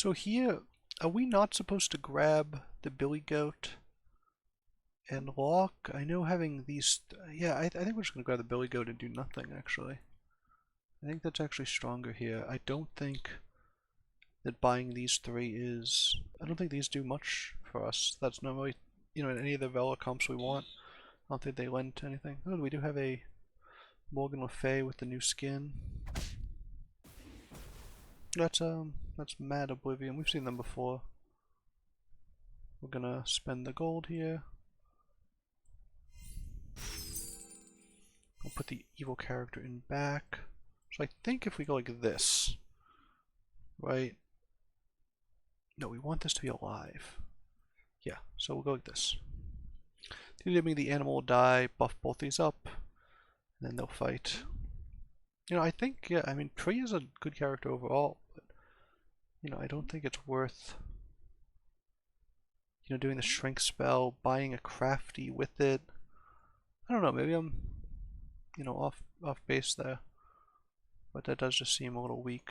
So here, are we not supposed to grab the billy goat and lock? I know having these... yeah, I think we're just going to grab the billy goat and do nothing, actually. I think that's actually stronger here. I don't think that buying these three is... I don't think these do much for us. That's not really, you know, in any of the Evella comps we want. I don't think they lend to anything. Oh, we do have a Morgan Le Fay with the new skin. That's Mad Oblivion. We've seen them before. We're gonna spend the gold here. We'll put the evil character in back. So I think if we go like this, right? No, we want this to be alive. Yeah, so we'll go like this. The animal will die, buff both these up, and then they'll fight. You know, I think, yeah, I mean, Tree is a good character overall, but, you know, I don't think it's worth, you know, doing the shrink spell, buying a crafty with it. I don't know, maybe I'm, you know, off base there, but that does just seem a little weak.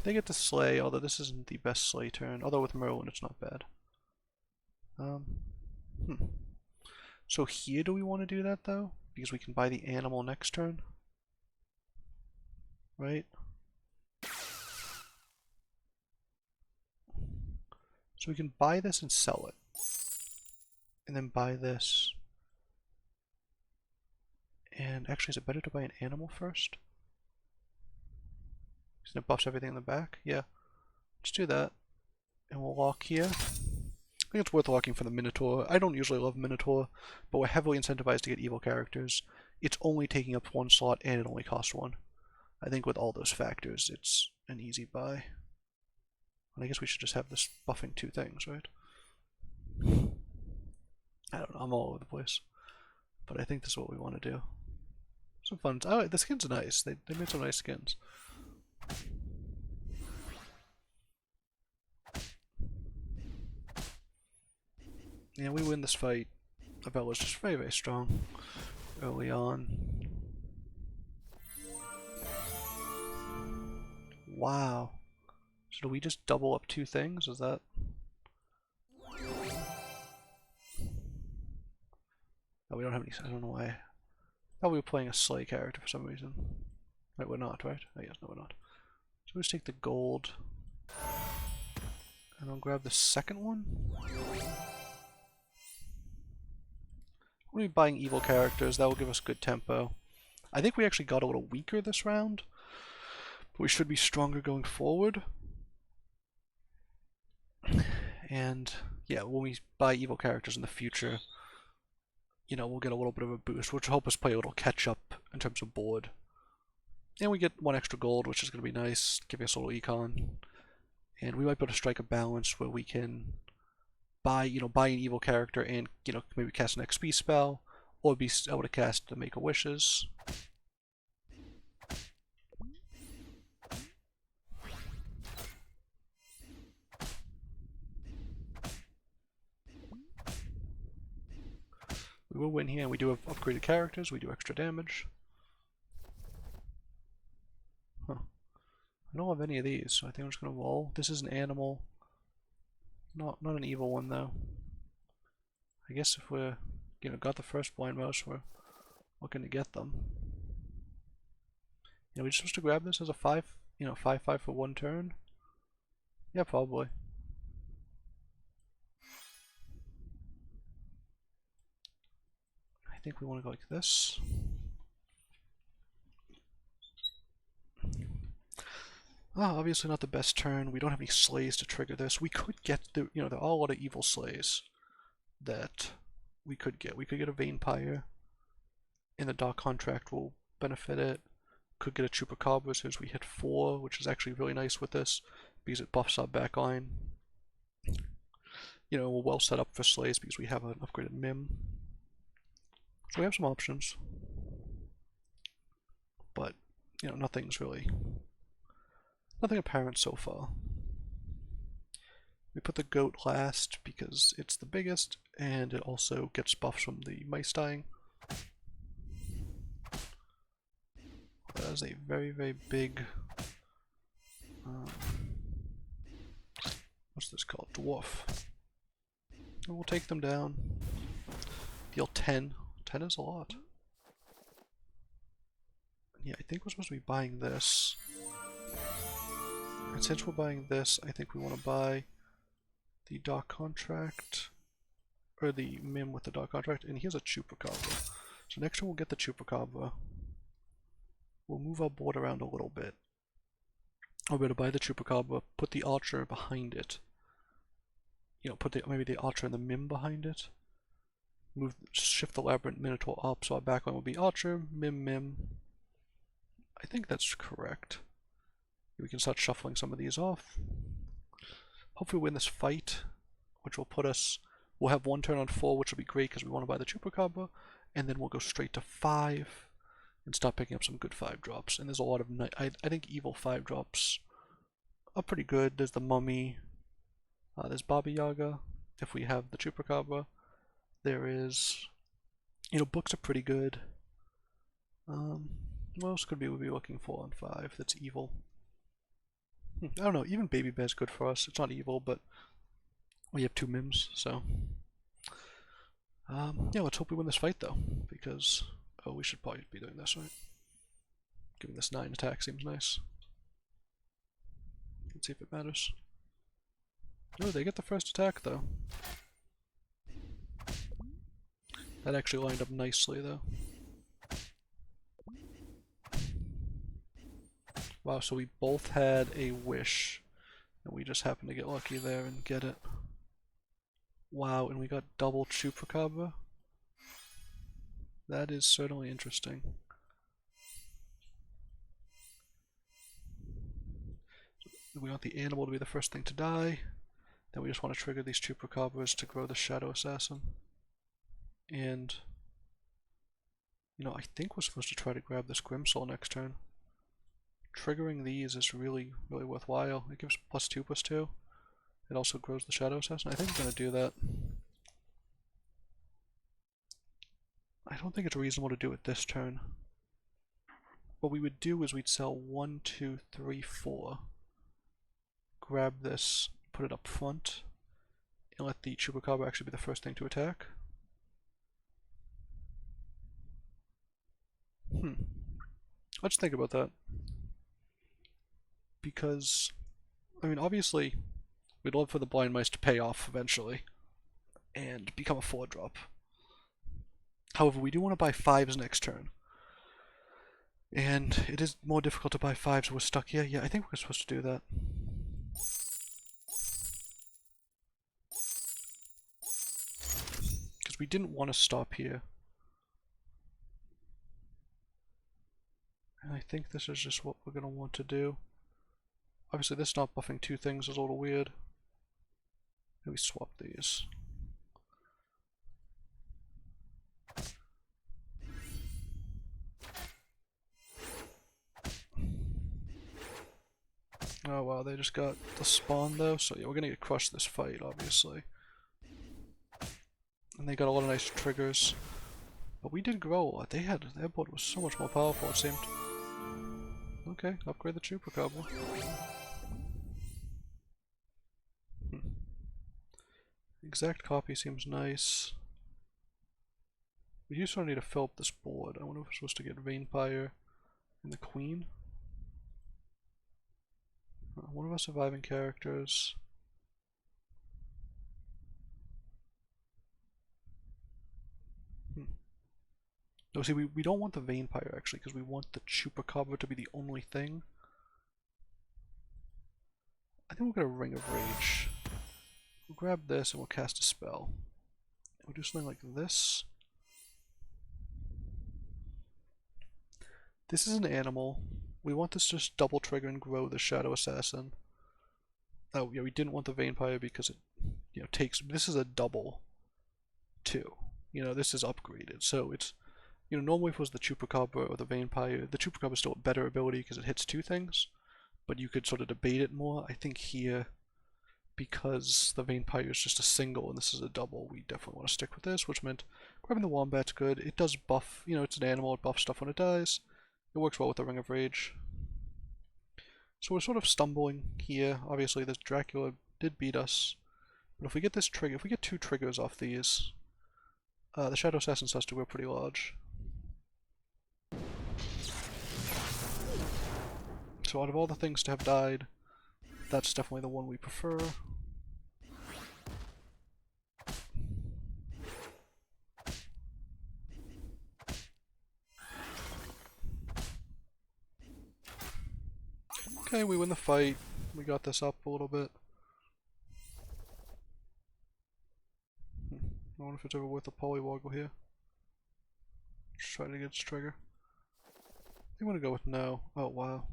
They get to slay, although this isn't the best slay turn, although with Merlin it's not bad. So here do we want to do that though? Because we can buy the animal next turn. Right? So we can buy this and sell it. And then buy this. And actually, is it better to buy an animal first? Because it buffs everything in the back? Yeah. Let's do that. And we'll lock here. I think it's worth locking for the Minotaur. I don't usually love Minotaur, but we're heavily incentivized to get evil characters. It's only taking up one slot and it only costs one. I think with all those factors, it's an easy buy. And I guess we should just have this buffing two things, right? I don't know, I'm all over the place. But I think this is what we want to do. Some fun. Oh, the skins are nice. They made some nice skins. Yeah, we win this fight. Evella's just very, very strong early on. Wow. So do we just double up two things? Is that... Oh, we don't have any... I don't know why. Oh, we were playing a Slay character for some reason. Right, we're not, right? Oh, yes, no, we're not. So we'll just take the gold. And I'll grab the second one. We'll be buying evil characters. That will give us good tempo. I think we actually got a little weaker this round. But we should be stronger going forward. And yeah, when we buy evil characters in the future, you know, we'll get a little bit of a boost, which will help us play a little catch up in terms of board. And we get one extra gold, which is going to be nice, giving us a little econ. And we might be able to strike a balance where we can buy an evil character and, you know, maybe cast an XP spell, or be able to cast the Make a Wishes. We will win here, and we do have upgraded characters, we do extra damage. Huh. I don't have any of these, so I think I'm just gonna roll. This is an animal. Not an evil one though. I guess if we're, you know, got the first blind mouse, we're looking to get them. You know, we're just supposed to grab this as a 5, you know, 5/5 for one turn? Yeah, probably. I think we want to go like this. Obviously not the best turn. We don't have any slays to trigger this. We could get the, you know, there are a lot of evil slays that we could get. We could get a Vampire, and the Dark Contract will benefit it. Could get a Chupacabras as we hit 4, which is actually really nice with this because it buffs our backline. You know, we're well set up for slays because we have an upgraded Mim. So we have some options. But, you know, nothing apparent so far. We put the goat last because it's the biggest, and it also gets buffs from the mice dying. has a very, very big, what's this called? Dwarf. And we'll take them down. Deal 10. 10 is a lot. Yeah, I think we're supposed to be buying this. And since we're buying this, I think we want to buy the dock contract, or the Mim with the dock contract, and here's a Chupacabra. So next time we'll get the Chupacabra. We'll move our board around a little bit. We're going to buy the Chupacabra, put the Archer behind it. You know, put maybe the Archer and the Mim behind it. Shift the Labyrinth Minotaur up, so our backline will be Archer, Mim, Mim. I think that's correct. We can start shuffling some of these off. Hopefully win this fight, which will put us... We'll have one turn on 4, which will be great because we want to buy the Chupacabra, and then we'll go straight to 5 and start picking up some good 5 drops. And there's a lot of... I think evil 5 drops are pretty good. There's the Mummy. There's Baba Yaga, if we have the Chupacabra. There is... You know, books are pretty good. What else could we be looking for on 5 that's evil? I don't know, even Baby Bear's good for us. It's not evil, but we have 2 Mims, so... yeah, let's hope we win this fight, though, because... Oh, we should probably be doing this, right? Giving this 9 attack seems nice. Let's see if it matters. Oh, they get the first attack, though. That actually lined up nicely, though. Wow, so we both had a wish, and we just happened to get lucky there and get it. Wow, and we got double Chupacabra? That is certainly interesting. We want the animal to be the first thing to die. Then we just want to trigger these Chupacabras to grow the Shadow Assassin. And... You know, I think we're supposed to try to grab this Grimsoul next turn. Triggering these is really, really worthwhile. It gives +2/+2. It also grows the Shadow Assassin. I think I'm going to do that. I don't think it's reasonable to do it this turn. What we would do is we'd sell 1, 2, 3, 4. Grab this, put it up front, and let the Chupacabra actually be the first thing to attack. Let's think about that. Because, I mean, obviously, we'd love for the Blind Mice to pay off eventually and become a 4-drop. However, we do want to buy 5s next turn. And it is more difficult to buy 5s, we're stuck here. Yeah, I think we're supposed to do that. Because we didn't want to stop here. And I think this is just what we're going to want to do. Obviously, this not buffing 2 things is a little weird. Maybe swap these. Oh wow, they just got the spawn though, so yeah, we're gonna get crushed this fight, obviously. And they got a lot of nice triggers. But we did grow a lot. Their board was so much more powerful, it seemed. Okay, upgrade the Chupacabra. Exact copy seems nice. We do sort of need to fill up this board. I wonder if we're supposed to get Vampire and the Queen. One of our surviving characters. No, see, we don't want the Vampire actually, because we want the Chupacabra to be the only thing. I think we're gonna Ring of Rage. We'll grab this and we'll cast a spell. We'll do something like this. This is an animal. We want this to just double trigger and grow the Shadow Assassin. Oh yeah, we didn't want the Vampire because it, you know, takes. This is a double, too. You know, this is upgraded, so it's. You know, normally if it was the Chupacabra or the Vampire, the Chupacabra is still a better ability because it hits 2 things, but you could sort of debate it more. I think here, because the Vampire is just a single and this is a double, we definitely want to stick with this, which meant grabbing the Wombat's good. It does buff, you know, it's an animal, it buffs stuff when it dies. It works well with the Ring of Rage. So we're sort of stumbling here. Obviously this Dracula did beat us. But if we get this trigger, if we get 2 triggers off these, the Shadow Assassins has to go pretty large. So out of all the things to have died, that's definitely the one we prefer. Okay, we win the fight. We got this up a little bit. I wonder if it's ever worth a polywoggle here. Just try to get its trigger. I want to go with no. Oh wow.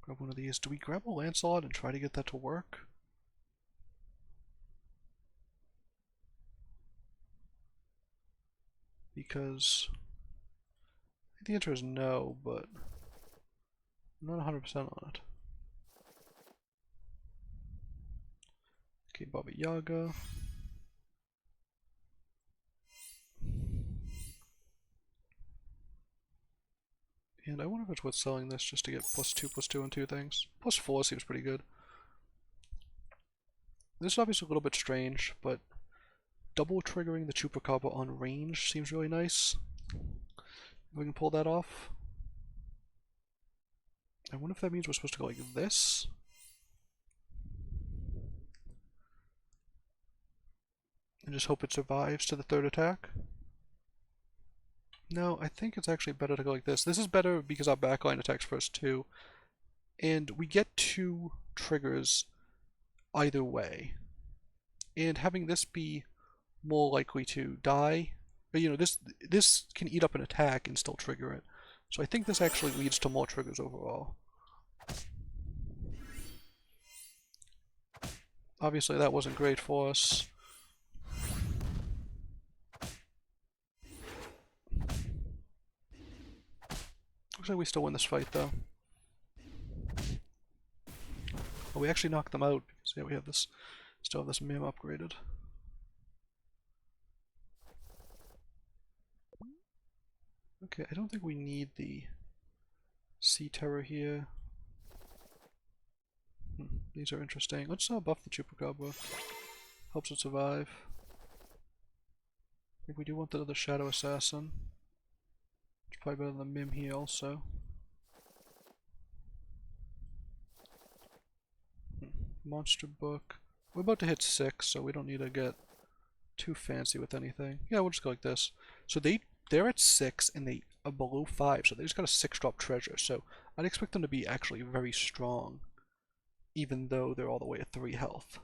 Grab one of these. Do we grab a Lancelot and try to get that to work? Because the answer is no, but I'm not 100% on it. Okay, Baba Yaga. And I wonder if it's worth selling this just to get +2/+2 on 2 things. +4 seems pretty good. This is obviously a little bit strange, but double triggering the Chupacabra on range seems really nice. If we can pull that off. I wonder if that means we're supposed to go like this. And just hope it survives to the 3rd attack. No, I think it's actually better to go like this. This is better because our backline attacks first too. And we get 2 triggers either way. And having this be more likely to die, but you know, this can eat up an attack and still trigger it. So I think this actually leads to more triggers overall. Obviously that wasn't great for us. Looks like we still win this fight though. Well, we actually knocked them out because yeah, we have this, still have this Mim upgraded. Okay, I don't think we need the Sea Terror here. These are interesting. Let's buff the Chupacabra. Helps it survive. I think we do want the other Shadow Assassin. It's probably better than the Mim here also. Monster Book. We're about to hit 6, so we don't need to get too fancy with anything. Yeah, we'll just go like this. So they're at 6 and they are below 5, so they just got a 6-drop treasure. So I'd expect them to be actually very strong, even though they're all the way at 3 health.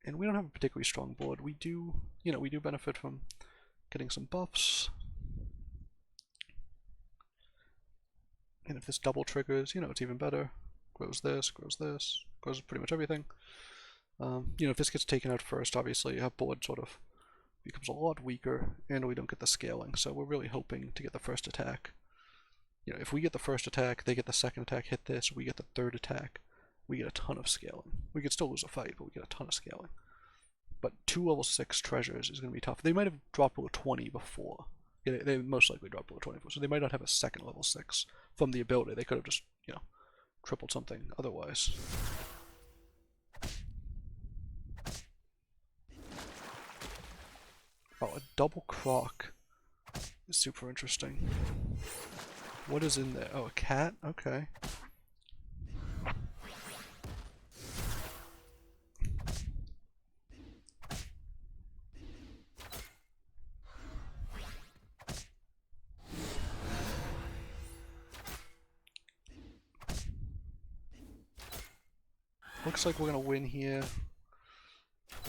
And we don't have a particularly strong board. We do, you know, we do benefit from getting some buffs. And if this double triggers, you know, it's even better. Grows this, grows pretty much everything. You know, if this gets taken out first, obviously our board sort of becomes a lot weaker, and we don't get the scaling. So we're really hoping to get the first attack. You know, if we get the first attack, they get the second attack, hit this, we get the 3rd attack, we get a ton of scaling. We could still lose a fight, but we get a ton of scaling. But 2 level 6 treasures is going to be tough. They might have dropped below 20 before. Yeah, they most likely dropped below 24, so they might not have a second level 6 from the ability. They could have just, you know, tripled something otherwise. Oh, a double croc is super interesting. What is in there? Oh, a cat? Okay. Looks like we're gonna win here.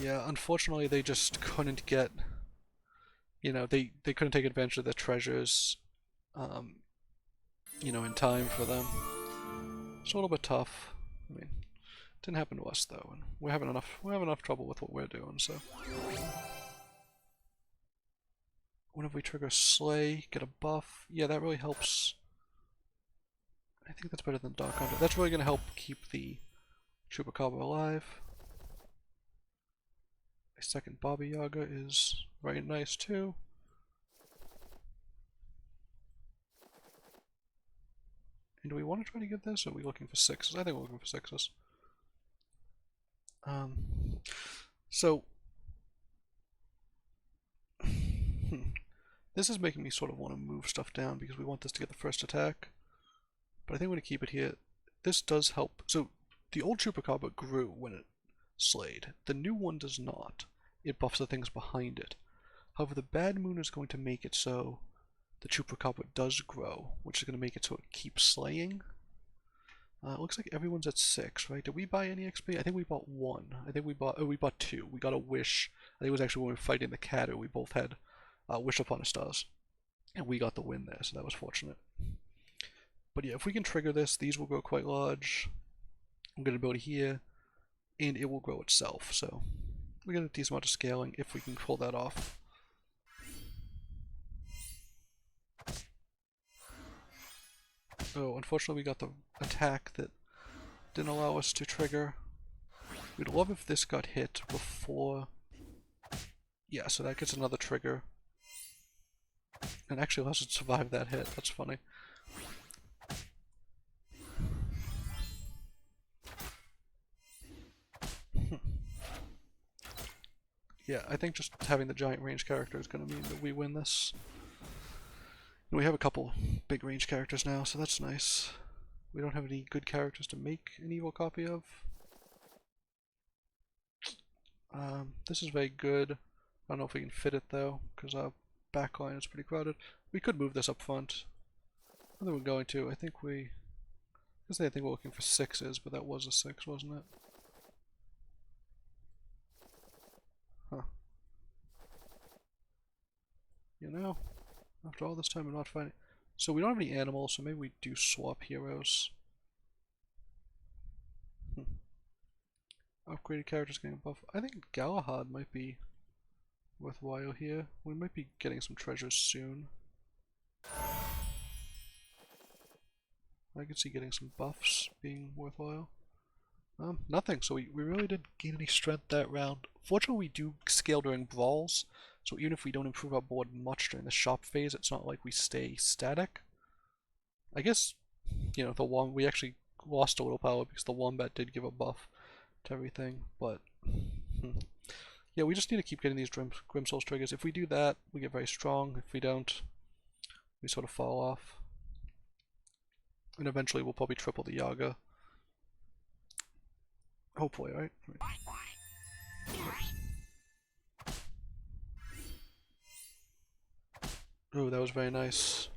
Yeah, unfortunately they just couldn't get, you know, they couldn't take advantage of the treasures, you know, in time for them. It's a little bit tough. I mean, it didn't happen to us though, and we're having enough trouble with what we're doing, so. Whenever we trigger Slay, get a buff, yeah, that really helps. I think that's better than Dark Hunter. That's really gonna help keep the Chupacabra alive. A second Baba Yaga is very nice too. And do we want to try to get this, or are we looking for sixes? I think we're looking for sixes. So this is making me sort of want to move stuff down because we want this to get the first attack. But I think we're going to keep it here. This does help. So the old Chupacabra grew when it slayed. The new one does not. It buffs the things behind it. However, the Bad Moon is going to make it so the Chupacabra does grow, which is going to make it so it keeps slaying. It looks like everyone's at 6, right? Did we buy any XP? I think we bought 1. I think we bought 2. We got a wish. I think it was actually when we were fighting the cat, we both had wish upon a stars. And we got the win there, so that was fortunate. But yeah, if we can trigger this, these will grow quite large. I'm going to build it here, and it will grow itself. So we get a decent amount of scaling if we can pull that off. Oh, unfortunately we got the attack that didn't allow us to trigger. We'd love if this got hit before... Yeah, so that gets another trigger. And actually allows us to survive that hit. That's funny. Yeah, I think just having the giant range character is going to mean that we win this. And we have a couple big range characters now, so that's nice. We don't have any good characters to make an evil copy of. This is very good. I don't know if we can fit it though, because our backline is pretty crowded. We could move this up front. I think we're going to. I think we're looking for 6s, but that was a 6, wasn't it? Huh. You know, after all this time, I'm not finding. So we don't have any animals, so maybe we do swap heroes. Upgraded characters getting a buff. I think Galahad might be worthwhile here. We might be getting some treasures soon. I could see getting some buffs being worthwhile. Nothing, so we really didn't gain any strength that round. Fortunately, we do scale during brawls, so even if we don't improve our board much during the shop phase, it's not like we stay static. I guess, you know, we actually lost a little power because the Wombat did give a buff to everything, but yeah, we just need to keep getting these Grim Souls triggers. If we do that, we get very strong. If we don't, we sort of fall off. And eventually we'll probably triple the Yaga. Hopefully, right? Ooh, that was very nice.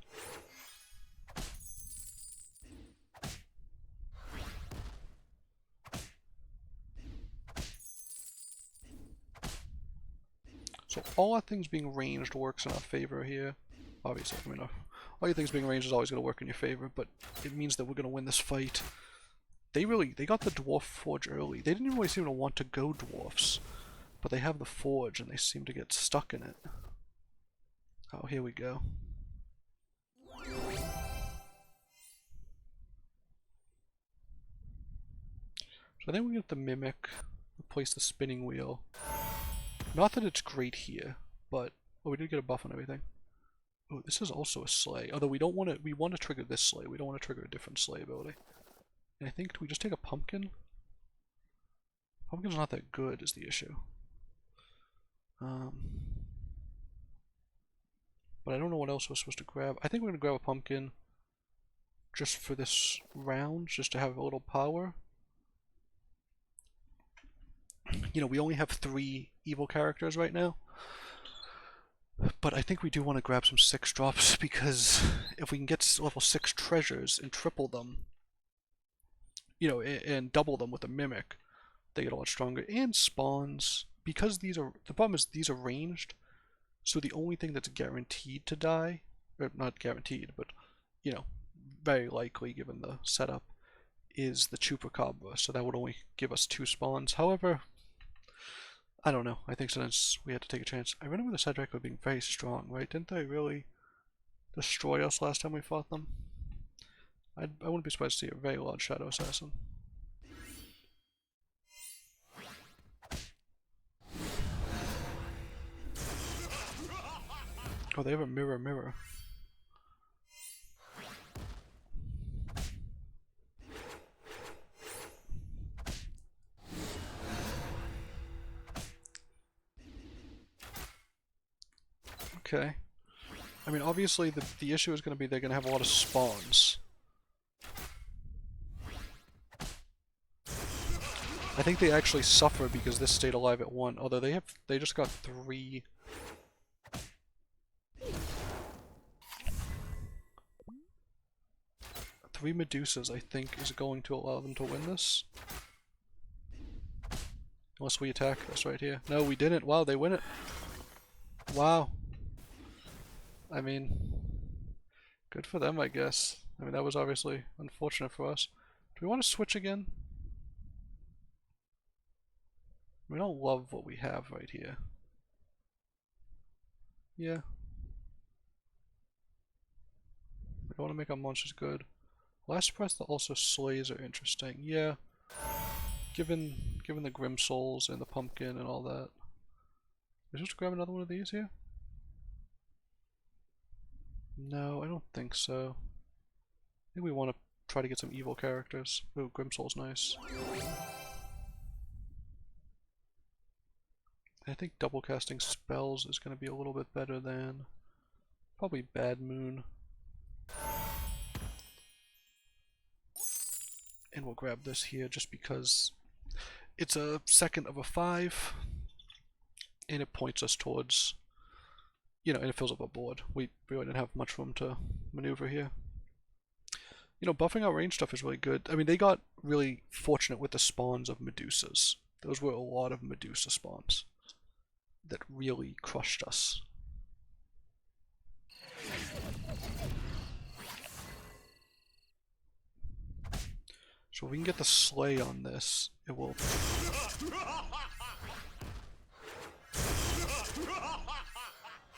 So all our things being ranged works in our favor here. Obviously, I mean, all your things being ranged is always going to work in your favor, but it means that we're going to win this fight. They got the Dwarf Forge early. They didn't really seem to want to go Dwarfs, but they have the Forge and they seem to get stuck in it. Oh, here we go. So I think we get the Mimic, replace the Spinning Wheel. Not that it's great here, but oh, we did get a buff on everything. Oh, this is also a Slay. Although we want to trigger this Slay. We don't want to trigger a different Slay ability. And I think, do we just take a Pumpkin? Pumpkin's not that good is the issue. But I don't know what else we're supposed to grab. I think we're going to grab a Pumpkin just for this round, just to have a little power. You know, we only have 3 evil characters right now. But I think we do want to grab some 6 drops because if we can get level 6 treasures and triple them, you know, and double them with a Mimic, they get a lot stronger. And spawns, because the problem is these are ranged, so the only thing that's guaranteed to die, or not guaranteed, but, you know, very likely given the setup, is the Chupacabra, so that would only give us 2 spawns. However, I don't know, I think sometimes we had to take a chance. I remember the Dracula being very strong, right? Didn't they really destroy us last time we fought them? I wouldn't be surprised to see a very large Shadow Assassin. Oh, they have a mirror. Okay. I mean, obviously the issue is going to be they're going to have a lot of spawns. I think they actually suffer because this stayed alive at 1, although they just got 3. Three Medusas, I think, is going to allow them to win this. Unless we attack this right here. No, we didn't. Wow, they win it. Wow. I mean, good for them, I guess. I mean, that was obviously unfortunate for us. Do we want to switch again? We don't love what we have right here. Yeah. We don't want to make our monsters good. Last Breath also slays are interesting. Yeah. Given the Grim Souls and the Pumpkin and all that. Let's just grab another one of these here? No, I don't think so. I think we want to try to get some evil characters. Ooh, Grim Soul's nice. I think double casting spells is going to be a little bit better than probably Bad Moon. And we'll grab this here just because it's a second of a 5 and it points us towards, you know, and it fills up our board. We really didn't have much room to maneuver here. You know, buffing our range stuff is really good. I mean, they got really fortunate with the spawns of Medusas. Those were a lot of Medusa spawns that really crushed us. So if we can get the slay on this, it will...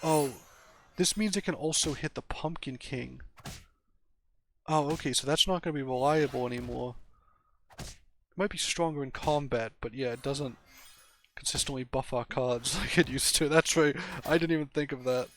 Oh, this means it can also hit the Pumpkin King. Oh, okay, so that's not going to be reliable anymore. It might be stronger in combat, but yeah, it doesn't consistently buff our cards like it used to. That's right, I didn't even think of that.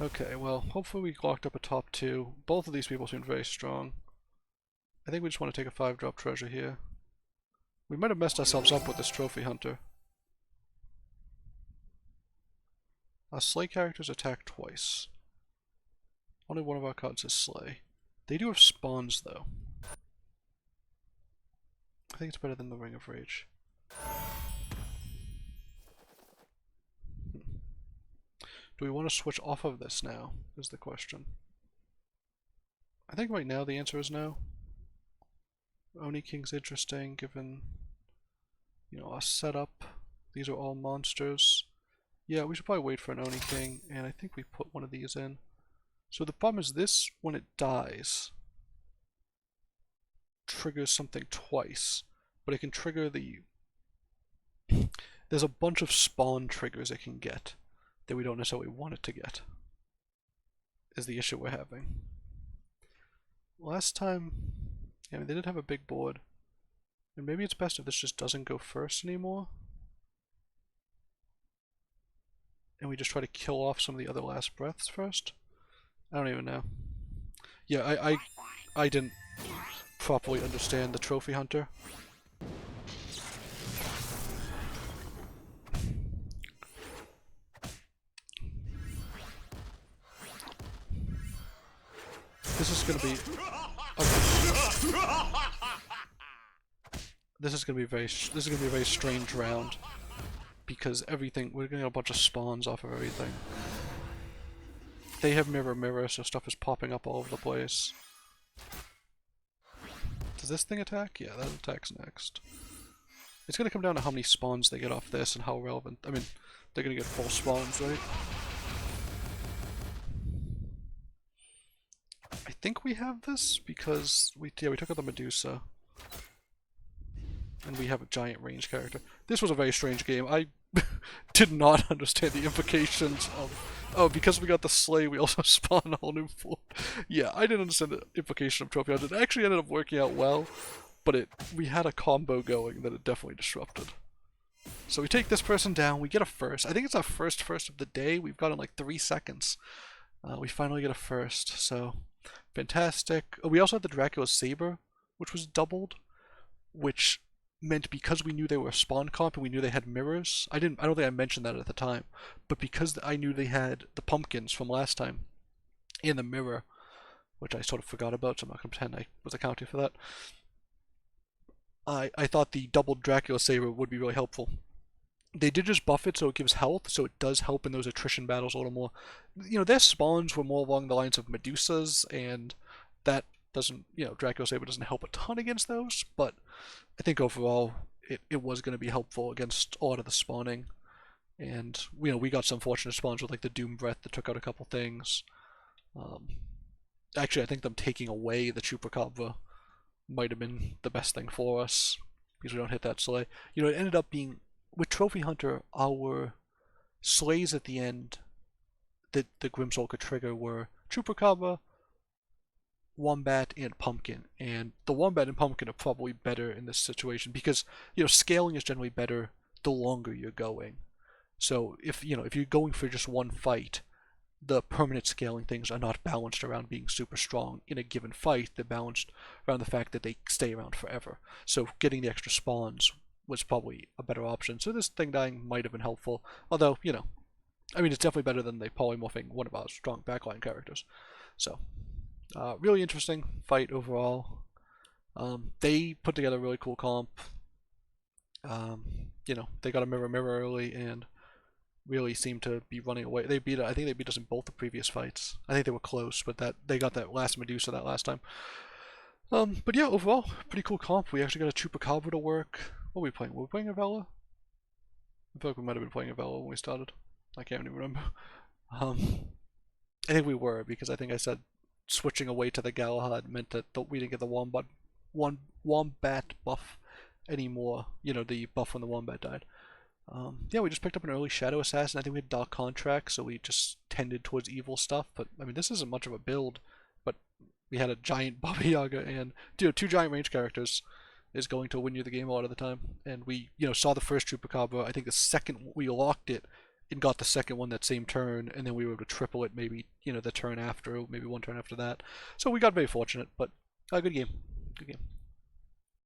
Okay, well, hopefully we locked up a top 2. Both of these people seem very strong. I think we just want to take a 5-drop treasure here. We might have messed ourselves up with this trophy hunter. Our slay characters attack twice. Only one of our cards is slay. They do have spawns though. I think it's better than the Ring of Rage. Do we want to switch off of this now, is the question. I think right now the answer is no. Oni King's interesting given, you know, our setup. These are all monsters. Yeah, we should probably wait for an Oni King, and I think we put one of these in. So the problem is this, when it dies, triggers something twice, but it can trigger the... There's a bunch of spawn triggers it can get that we don't necessarily want it to get, is the issue we're having. Last time, yeah, I mean, they did have a big board, and maybe it's best if this just doesn't go first anymore, and we just try to kill off some of the other last breaths first. I don't even know. Yeah, I didn't properly understand the trophy hunter. This is gonna be... This is gonna be a very strange round. Because everything, we're gonna get a bunch of spawns off of everything. They have mirror, so stuff is popping up all over the place. Does this thing attack? Yeah, that attacks next. It's gonna come down to how many spawns they get off this and how relevant. I mean, they're gonna get full spawns, right? I think we have this because we took out the Medusa. And we have a giant range character. This was a very strange game. I did not understand the implications of Oh, because we got the sleigh, we also spawned a whole new fort. Yeah, I didn't understand the implication of trophy hunt. It actually ended up working out well, but we had a combo going that it definitely disrupted. So we take this person down, we get a first. I think it's our first of the day. We've got in like 3 seconds. We finally get a first, so fantastic. We also had the Dracula Saber, which was doubled, which meant because we knew they were a spawn comp and we knew they had mirrors. I don't think I mentioned that at the time, but because I knew they had the pumpkins from last time in the mirror, which I sort of forgot about, so I'm not gonna pretend I was accounting for that. I thought the doubled Dracula Saber would be really helpful. They did just buff it so it gives health, so it does help in those attrition battles a little more. You know, their spawns were more along the lines of Medusas, and that doesn't, Dracula Saber doesn't help a ton against those, but I think overall it was going to be helpful against a lot of the spawning. And, we got some fortunate spawns with like the Doom Breath that took out a couple things. Um, Actually, I think them taking away the Chupacabra might have been the best thing for us because we don't hit that sleigh. It ended up being with Trophy Hunter, our sleighs at the end that the Grimsoul could trigger were Chupacabra, Wombat, and Pumpkin. And the Wombat and Pumpkin are probably better in this situation because, scaling is generally better the longer you're going. So if you're going for just one fight, the permanent scaling things are not balanced around being super strong in a given fight. They're balanced around the fact that they stay around forever. So getting the extra spawns was probably a better option. So this thing dying might have been helpful. Although, it's definitely better than the polymorphing one of our strong backline characters. So, really interesting fight overall. They put together a really cool comp. They got a mirror early and really seemed to be running away. I think they beat us in both the previous fights. I think they were close, but they got that last Medusa that last time. But yeah, overall, pretty cool comp. We actually got a Chupacabra to work. What were we playing? Were we playing Evella? I feel like we might have been playing Evella when we started. I can't even remember. I think we were because I think I said switching away to the Galahad meant that we didn't get the Wombat buff anymore. The buff when the Wombat died. Yeah, we just picked up an early Shadow Assassin. I think we had Dark Contract, so we just tended towards evil stuff. But, this isn't much of a build. But we had a giant Baba Yaga and, 2 giant range characters is going to win you the game a lot of the time. And we, saw the first Chupacabra. I think the second, we locked it and got the second one that same turn. And then we were able to triple it maybe, the turn after, maybe one turn after that. So we got very fortunate, but a good game. Good game.